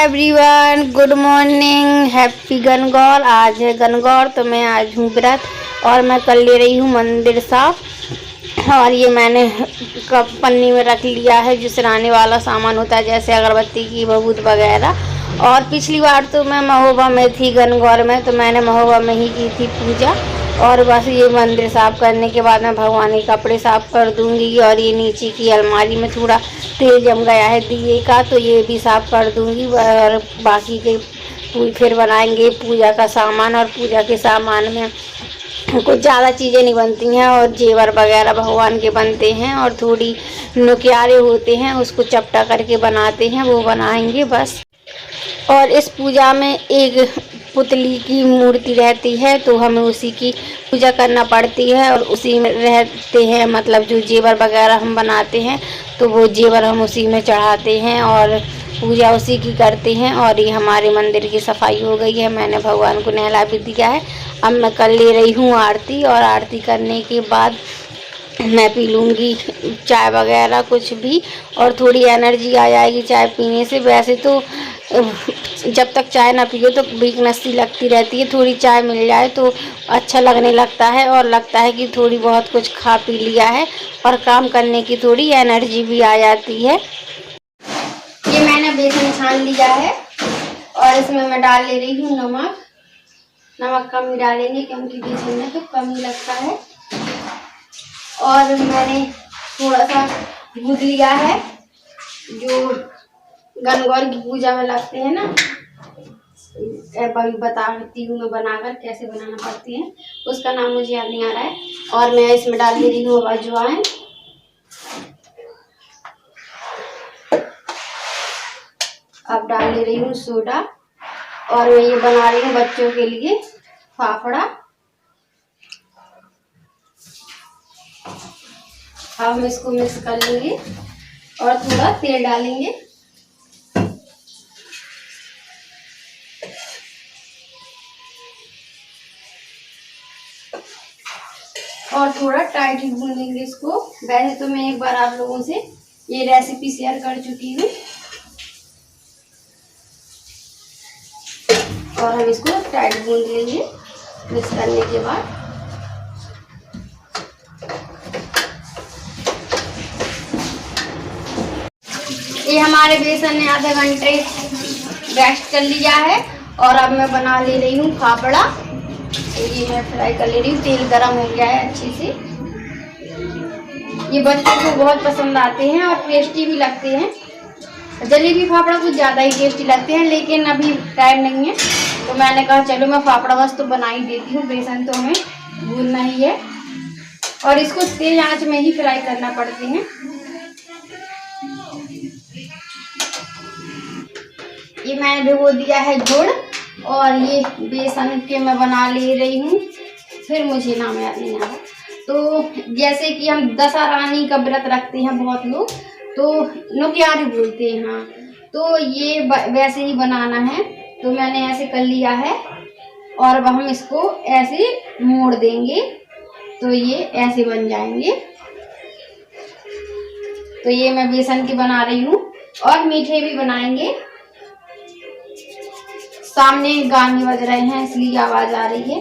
Everyone, good morning, happy Gangaur. आज है गणगौर तो मैं आज हूँ व्रत और मैं कर ले रही हूँ मंदिर साफ। और ये मैंने कप पन्नी में रख लिया है जो सिराने वाला सामान होता है, जैसे अगरबत्ती की भभूत वगैरह। और पिछली बार तो मैं महोबा में थी गणगौर में, तो मैंने महोबा में ही की थी पूजा। और बस ये मंदिर साफ़ करने के बाद मैं भगवान के कपड़े साफ़ कर दूंगी। और ये नीचे की अलमारी में थोड़ा तेल जम गया है दिए का, तो ये भी साफ़ कर दूंगी। और बाकी के फिर बनाएंगे पूजा का सामान। और पूजा के सामान में कुछ ज़्यादा चीज़ें नहीं बनती हैं, और जेवर वगैरह भगवान के बनते हैं, और थोड़ी नुकियारे होते हैं उसको चपटा करके बनाते हैं, वो बनाएंगे बस। और इस पूजा में एक पुतली की मूर्ति रहती है, तो हमें उसी की पूजा करना पड़ती है और उसी में रहते हैं। मतलब जो जेवर वगैरह हम बनाते हैं तो वो जेवर हम उसी में चढ़ाते हैं और पूजा उसी की करते हैं। और ये हमारे मंदिर की सफाई हो गई है, मैंने भगवान को नहला भी दिया है। अब मैं कर ले रही हूँ आरती, और आरती करने के बाद मैं पी लूँगी चाय वगैरह कुछ भी, और थोड़ी एनर्जी आ जाएगी चाय पीने से। वैसे तो जब तक चाय ना पियो तो वीकनेस सी लगती रहती है, थोड़ी चाय मिल जाए तो अच्छा लगने लगता है, और लगता है कि थोड़ी बहुत कुछ खा पी लिया है और काम करने की थोड़ी एनर्जी भी आ जाती है। ये मैंने बेसन छान लिया है और इसमें मैं डाल ले रही हूँ नमक। नमक कम ही डालेंगे क्योंकि बेसन में तो कम ही लगता है। और मैंने थोड़ा सा गूंद लिया है जो गणगौर की पूजा में लगते हैं ना, अभी बताती हूँ मैं बनाकर कैसे बनाना पड़ती है, उसका नाम मुझे याद नहीं आ रहा है। और मैं इसमें डाल दे रही हूँ अजवाइन। अब डाल ले रही हूँ सोडा। और मैं ये बना रही हूँ बच्चों के लिए फाफड़ा। अब हम इसको मिक्स कर लेंगे और थोड़ा तेल डालेंगे। और थोड़ा टाइट ही भूनेंगे इसको। वैसे तो मैं एक बार आप लोगों से ये रेसिपी शेयर कर चुकी हूँ। और हम इसको टाइट भून लेंगे मिक्स करने के बाद। ये हमारे बेसन ने आधे घंटे रेस्ट कर लिया है, और अब मैं बना ले रही हूँ फाफड़ा। तो ये मैं फ्राई कर ले रही हूँ, तेल गरम हो गया है अच्छे से। ये बच्चों को बहुत पसंद आते हैं और टेस्टी भी लगते हैं। जलेबी फाफड़ा कुछ ज़्यादा ही टेस्टी लगते हैं, लेकिन अभी टाइम नहीं है तो मैंने कहा चलो मैं फाफड़ा बस तो बना ही देती हूँ। बेसन तो हमें भूनना ही है और इसको तेज आंच में ही फ्राई करना पड़ते हैं। ये मैंने भिगो दिया है गुड़, और ये बेसन के मैं बना ले रही हूँ। फिर मुझे नाम याद नहीं आ रहा। तो जैसे कि हम दशा रानी का व्रत रखते हैं बहुत लोग, तो नुकियारी बोलते हैं, हाँ, तो ये वैसे ही बनाना है। तो मैंने ऐसे कर लिया है और अब हम इसको ऐसे मोड़ देंगे तो ये ऐसे बन जाएंगे। तो ये मैं बेसन की बना रही हूँ, और मीठे भी बनाएंगे। सामने गाने बज रहे हैं इसलिए आवाज आ रही है,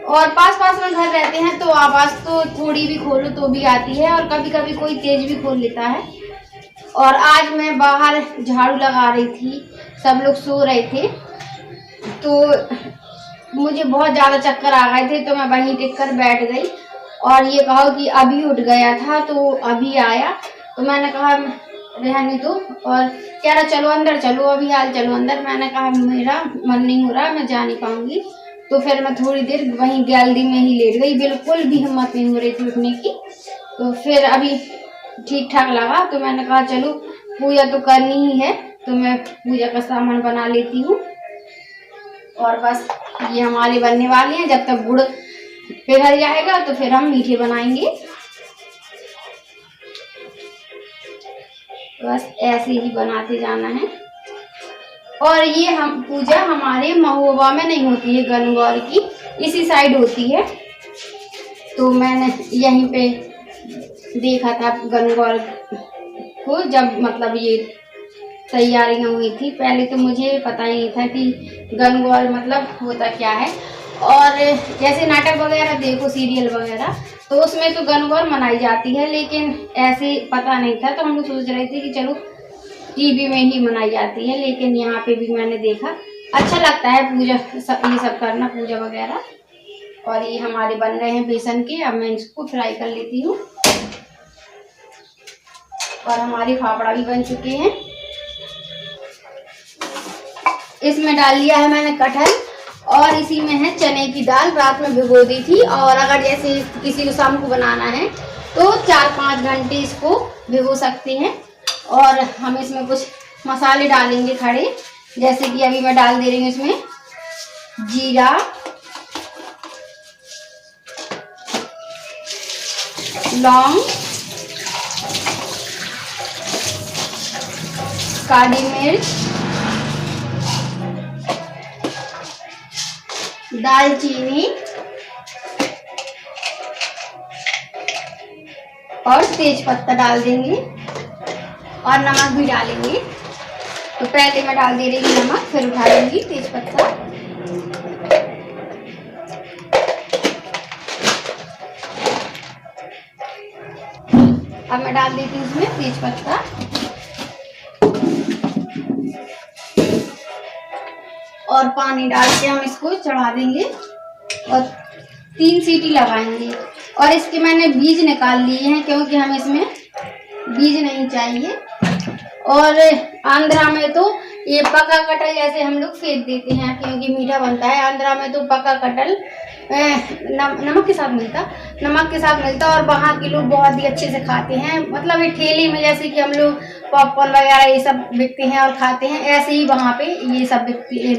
और पास पास में घर रहते हैं तो आवाज तो थोड़ी भी खोलो तो भी आती है, और कभी कभी कोई तेज भी खोल लेता है। और आज मैं बाहर झाड़ू लगा रही थी, सब लोग सो रहे थे, तो मुझे बहुत ज़्यादा चक्कर आ गए थे, तो मैं वहीं टिक कर बैठ गई। और ये कहो कि अभी उठ गया था तो अभी आया, तो मैंने कहा रहने दो, और कह रहा चलो अंदर चलो, अभी हाल चलो अंदर। मैंने कहा मेरा मन नहीं हो रहा, मैं जा नहीं पाऊंगी। तो फिर मैं थोड़ी देर वहीं गैलरी में ही लेट गई, बिल्कुल भी हिम्मत नहीं हो रही थी उठने की। तो फिर अभी ठीक ठाक लगा, तो मैंने कहा चलो पूजा तो करनी ही है, तो मैं पूजा का सामान बना लेती हूँ। और बस ये हमारे बनने वाले हैं, जब तक गुड़ पिघल जाएगा तो फिर हम मीठे बनाएंगे। बस ऐसे ही बनाते जाना है। और ये हम पूजा हमारे महोबा में नहीं होती है, गणगौर की इसी साइड होती है। तो मैंने यहीं पे देखा था गणगौर को, जब मतलब ये तैयारियां हुई थी। पहले तो मुझे पता ही नहीं था कि गणगौर मतलब होता क्या है। और जैसे नाटक वगैरह देखो, सीरियल वगैरह, तो उसमें तो गणगौर मनाई जाती है, लेकिन ऐसे पता नहीं था। तो हम लोग सोच रहे थे कि चलो टीवी में ही मनाई जाती है, लेकिन यहाँ पे भी मैंने देखा। अच्छा लगता है पूजा ये सब करना, पूजा वगैरह। और ये हमारे बन रहे हैं बेसन के। अब मैं इसको फ्राई कर लेती हूँ। और हमारे फाफड़ा भी बन चुके हैं। इसमें डाल लिया है मैंने कटहल, और इसी में है चने की दाल, रात में भिगो दी थी। और अगर जैसे किसी को शाम को बनाना है तो 4-5 घंटे इसको भिगो सकते हैं। और हम इसमें कुछ मसाले डालेंगे खड़े, जैसे कि अभी मैं डाल दे रही हूँ इसमें जीरा, लौंग, काली मिर्च, दालचीनी और तेज पत्ता डाल देंगे, और नमक भी डालेंगे। तो पहले मैं डाल दे रही हूँ नमक, फिर उठा लूंगी तेज पत्ता। अब मैं डाल देती हूँ इसमें तेज पत्ता, और पानी डाल के हम इसको चढ़ा देंगे और 3 सीटी लगाएंगे। और इसके मैंने बीज निकाल लिए हैं, क्योंकि हमें इसमें बीज नहीं चाहिए। और आंध्रा में तो ये पका कटहल जैसे हम लोग फेंक देते हैं, क्योंकि मीठा बनता है। आंध्रा में तो पका कटहल नमक के साथ मिलता और वहाँ के लोग बहुत ही अच्छे से खाते हैं। मतलब ये ठेले में जैसे कि हम लोग पॉपकॉर्न वगैरह ये सब बिकते हैं और खाते हैं, ऐसे ही वहाँ पे ये सब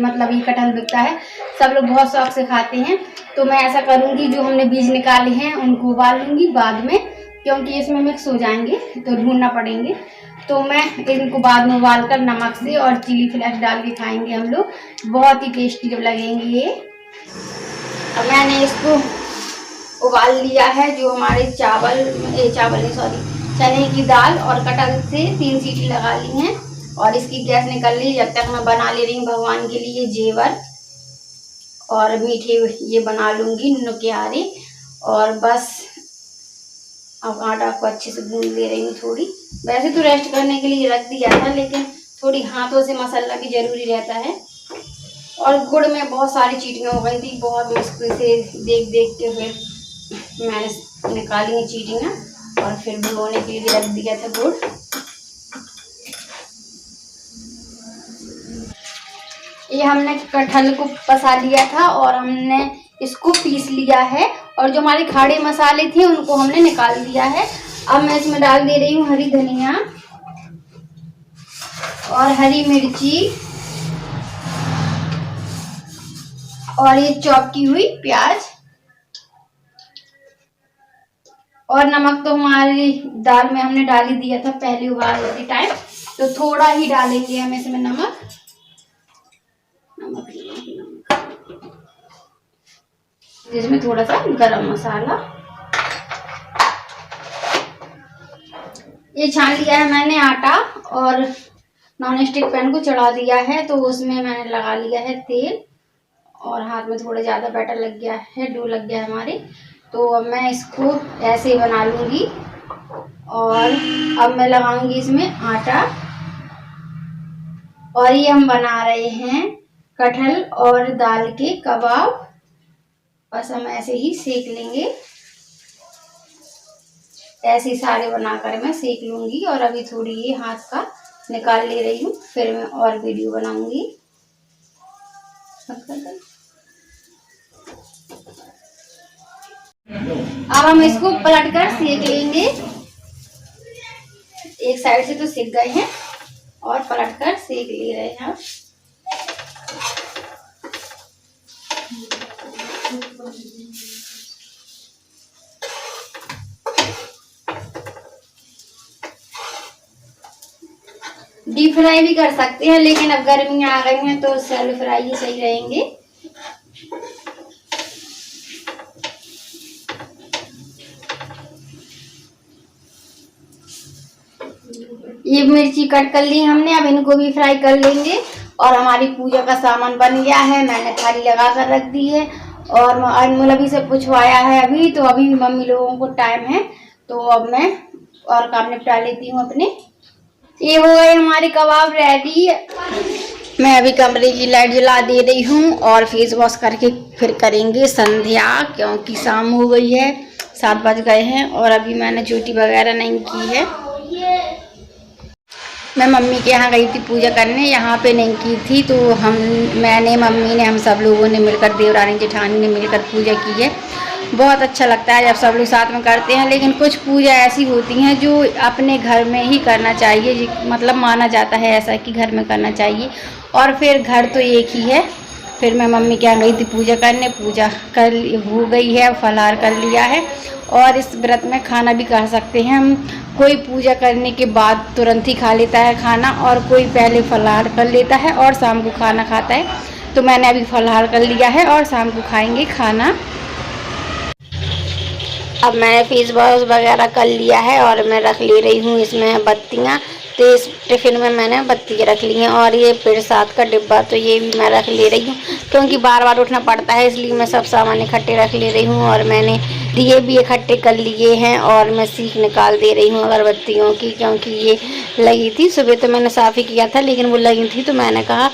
मतलब ये कटहल बिकता है। सब लोग बहुत शौक से खाते हैं। तो मैं ऐसा करूँगी, जो हमने बीज निकाले हैं उनको उबाल लूँगी बाद में, क्योंकि इसमें मिक्स हो जाएंगे तो ढूंढना पड़ेंगे। तो मैं इनको बाद में उबाल कर नमक से और चिली फ्लेक्स डाल के खाएंगे हम लोग, बहुत ही टेस्टी जब लगेंगे ये। अब मैंने इसको उबाल लिया है, जो हमारे चने की दाल और कटहल से 3 सीटी लगा ली हैं। और इसकी गैस निकल ली। जब तक मैं बना ले रही हूँ भगवान के लिए जेवर और मीठे ये बना लूँगी नुकियारे। और बस अब आटा को अच्छे से गूंद ले रही हूँ थोड़ी। वैसे तो रेस्ट करने के लिए रख दिया था, लेकिन थोड़ी हाथों से मसाला भी जरूरी रहता है। और गुड़ में बहुत सारी चीटियाँ हो गई थी, बहुत मुश्किल से देख देख के फिर मैंने निकाली हैं चीटियाँ, और फिर भिगोने के लिए रख दिया था गुड़। ये हमने कटहल को पसा लिया था और हमने इसको पीस लिया है, और जो हमारे खड़े मसाले थे उनको हमने निकाल दिया है। अब मैं इसमें डाल दे रही हूँ हरी धनिया और हरी मिर्ची और ये चॉप की हुई प्याज। और नमक तो हमारी दाल में हमने डाल ही दिया था पहले उबालते टाइम, तो थोड़ा ही डालेंगे हम इसमें नमक। इसमें थोड़ा सा गरम मसाला। ये छान लिया है मैंने आटा, और नॉन स्टिक पैन को चढ़ा दिया है, तो उसमें मैंने लगा लिया है तेल। और हाथ में थोड़ा ज़्यादा बैटर लग गया है, डो लग गया है हमारे। तो अब मैं इसको ऐसे बना लूँगी। और अब मैं लगाऊंगी इसमें आटा। और ये हम बना रहे हैं कटहल और दाल के कबाब। बस हम ऐसे ही सेक लेंगे, ऐसे सारे बनाकर मैं सेक लूंगी। और अभी थोड़ी ये हाथ का निकाल ले रही हूँ, फिर मैं और वीडियो बनाऊंगी। अब हम इसको पलटकर सेक लेंगे। एक साइड से तो सेक गए हैं, और पलटकर सेक ले रहे हैं हम। डीप फ्राई भी कर सकते हैं, लेकिन अब गर्मियां आ गई हैं तो सैलो फ्राई ही सही रहेंगे। ये मिर्ची कट कर ली हमने, अब इनको भी फ्राई कर लेंगे। और हमारी पूजा का सामान बन गया है, मैंने थाली लगा कर रख दी है। और अनमोल अभी से पूछवाया है अभी, तो अभी भी मम्मी लोगों को टाइम है, तो अब मैं और काम निपटा लेती हूँ अपने। ये हो गए हमारे कबाब रेडी। मैं अभी कमरे की लाइट जला दे रही हूँ और फेस वॉश करके फिर करेंगे संध्या, क्योंकि शाम हो गई है, 7 बज गए हैं और अभी मैंने चोटी वगैरह नहीं की है। मैं मम्मी के यहाँ गई थी पूजा करने, यहाँ पे नहीं की थी, तो मैंने मम्मी ने हम सब लोगों ने मिलकर, देवरानी जेठानी ने मिलकर पूजा की है। बहुत अच्छा लगता है जब सब लोग साथ में करते हैं। लेकिन कुछ पूजा ऐसी होती हैं जो अपने घर में ही करना चाहिए, मतलब माना जाता है ऐसा कि घर में करना चाहिए, और फिर घर तो एक ही है। फिर मैं मम्मी के यहाँ गई थी पूजा करने, पूजा कर हो गई है, फलाहार कर लिया है। और इस व्रत में खाना भी खा सकते हैं हम, कोई पूजा करने के बाद तुरंत ही खा लेता है खाना, और कोई पहले फलाहार कर लेता है और शाम को खाना खाता है। तो मैंने अभी फलाहार कर लिया है और शाम को खाएंगे खाना। अब मैंने फेस वॉश वगैरह कर लिया है और मैं रख ले रही हूँ इसमें बत्तियाँ। तो इस टिफ़िन में मैंने बत्ती रख ली हैं, और ये प्रसाद का डिब्बा तो ये भी मैं रख ले रही हूँ, क्योंकि बार बार उठना पड़ता है, इसलिए मैं सब सामान इकट्ठे रख ले रही हूँ। और मैंने दिए भी इकट्ठे कर लिए हैं और मैं सीख निकाल दे रही हूँ अगरबत्तियों की, क्योंकि ये लगी थी सुबह, तो मैंने साफ़ ही किया था, लेकिन वो लगी थी तो मैंने कहा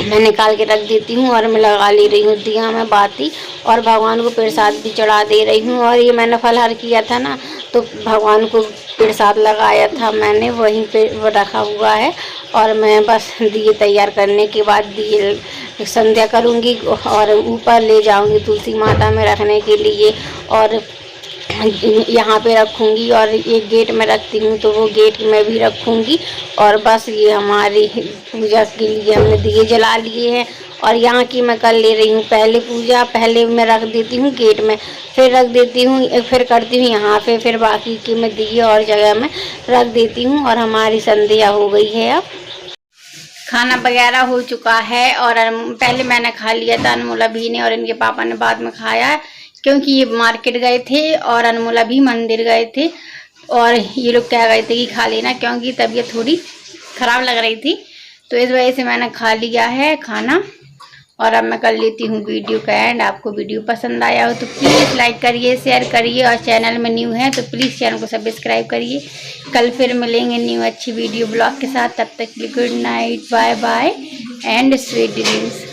मैं निकाल के रख देती हूँ। और मैं लगा ले रही हूँ दिया में बाती, और भगवान को प्रसाद भी चढ़ा दे रही हूँ। और ये मैंने फलाहार किया था ना, तो भगवान को प्रसाद लगाया था मैंने, वहीं पे वो रखा हुआ है। और मैं बस दिए तैयार करने के बाद दिए संध्या करूँगी और ऊपर ले जाऊँगी तुलसी माता में रखने के लिए, और यहाँ पे रखूँगी। और एक गेट में रखती हूँ तो वो गेट में भी रखूँगी। और बस ये हमारी पूजा के लिए हमने दिए जला लिए हैं। और यहाँ की मैं कर ले रही हूँ पहले पूजा, पहले मैं रख देती हूँ गेट में, फिर रख देती हूँ, फिर करती हूँ यहाँ पे, फिर बाकी की मैं दिए और जगह में रख देती हूँ। और हमारी संध्या हो गई है। अब खाना वगैरह हो चुका है, और पहले मैंने खा लिया था, अनमोला भी ने और इनके पापा ने बाद में खाया है, क्योंकि ये मार्केट गए थे और अनमोला भी मंदिर गए थे। और ये लोग कह गए थे कि खा लेना, क्योंकि तबीयत थोड़ी ख़राब लग रही थी, तो इस वजह से मैंने खा लिया है खाना। और अब मैं कर लेती हूँ वीडियो का एंड। आपको वीडियो पसंद आया हो तो प्लीज़ लाइक करिए, शेयर करिए, और चैनल में न्यू है तो प्लीज़ चैनल को सब्सक्राइब करिए। कल फिर मिलेंगे न्यू अच्छी वीडियो ब्लॉग के साथ, तब तक के लिए good night, bye bye and sweet dreams.